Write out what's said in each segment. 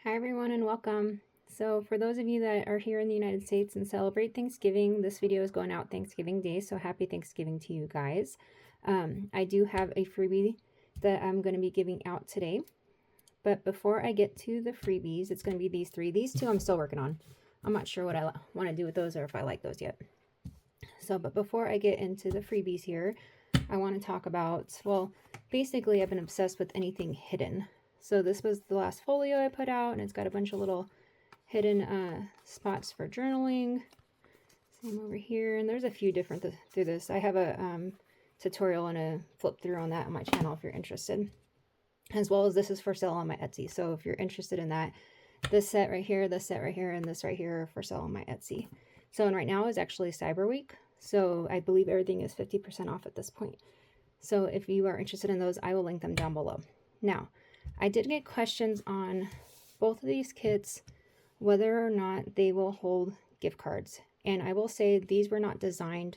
Hi everyone and welcome. So for those of you that are here in the United States and celebrate Thanksgiving, this video is going out Thanksgiving Day, so happy Thanksgiving to you guys. I do have a freebie that I'm going to be giving out today. But before I get to the freebies, it's going to be these three. These two I'm still working on. I'm not sure what I want to do with those or if I like those yet. But before I get into the freebies here, I want to talk about, well, basically I've been obsessed with anything hidden. So this was the last folio I put out, and it's got a bunch of little hidden spots for journaling. Same over here, and there's a few different through this. I have a tutorial and a flip through on that on my channel if you're interested. As well as this is for sale on my Etsy. So if you're interested in that, this set right here, this set right here, and this right here are for sale on my Etsy. So and right now is actually Cyber Week. So I believe everything is 50% off at this point. So if you are interested in those, I will link them down below. Now, I did get questions on both of these kits, whether or not they will hold gift cards. And I will say these were not designed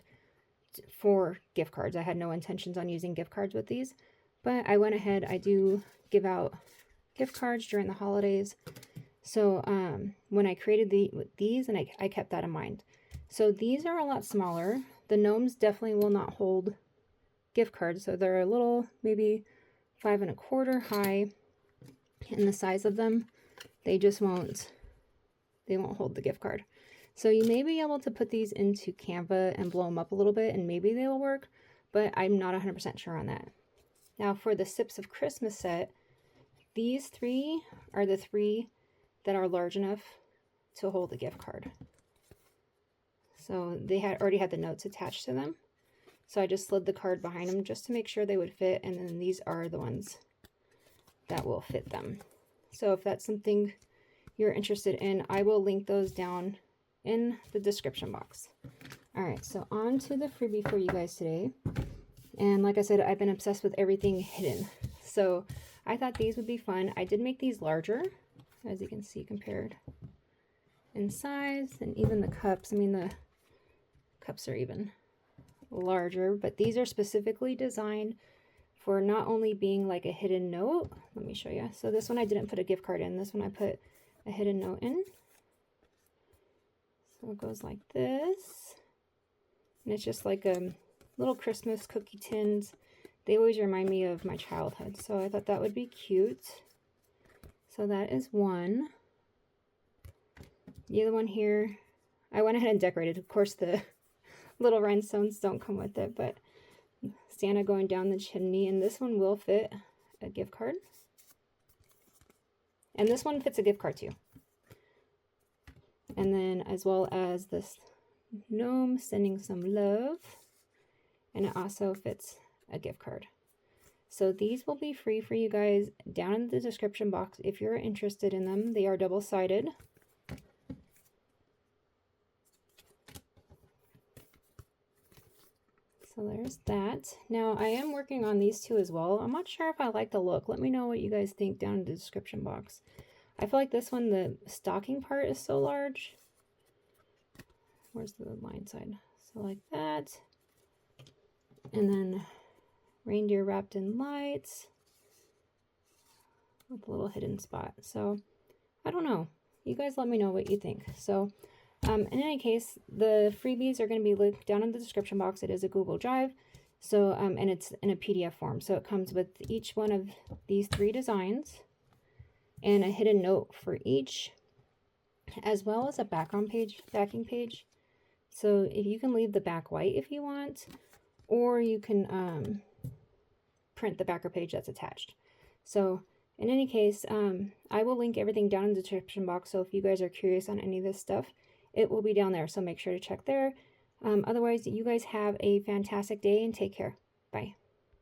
for gift cards. I had no intentions on using gift cards with these, but I went ahead. I do give out gift cards during the holidays. So when I created these, and I kept that in mind. So these are a lot smaller. The Gnomes definitely will not hold gift cards. So they're a little, maybe 5 1/4 high. In the size of them, they won't hold the gift card. So you may be able to put these into Canva and blow them up a little bit and maybe they will work, but I'm not 100% sure on that. Now for the Sips of Christmas set, these three are the three that are large enough to hold the gift card. So they already had the notes attached to them. So I just slid the card behind them just to make sure they would fit, and then these are the ones that will fit them. So if that's something you're interested in, I will link those down in the description box. All right, so on to the freebie for you guys today. And like I said, I've been obsessed with everything hidden. So I thought these would be fun. I did make these larger, as you can see, compared in size, and even the cups. I mean, the cups are even larger, but these are specifically designed for not only being like a hidden note. Let me show you. So this one I didn't put a gift card in. This one I put a hidden note in. So it goes like this. And it's just like a little Christmas cookie tins. They always remind me of my childhood. So I thought that would be cute. So that is one. The other one here, I went ahead and decorated. Of course, the little rhinestones don't come with it, but Santa going down the chimney, and this one will fit a gift card. And this one fits a gift card too. And then as well as this gnome sending some love, and it also fits a gift card. So these will be free for you guys down in the description box if you're interested in them. They are double-sided. So there's that. Now I am working on these two as well. I'm not sure if I like the look. Let me know what you guys think down in the description box. I feel like this one, the stocking part is so large. Where's the line side? So like that. And then reindeer wrapped in lights with a little hidden spot. So I don't know. You guys let me know what you think. So in any case, the freebies are going to be linked down in the description box. It is a Google Drive, so and it's in a PDF form. So it comes with each one of these three designs and a hidden note for each, as well as a backing page. So if you can leave the back white if you want, or you can print the backer page that's attached. So in any case, I will link everything down in the description box. So if you guys are curious on any of this stuff, it will be down there, so make sure to check there. Otherwise, you guys have a fantastic day and take care. Bye.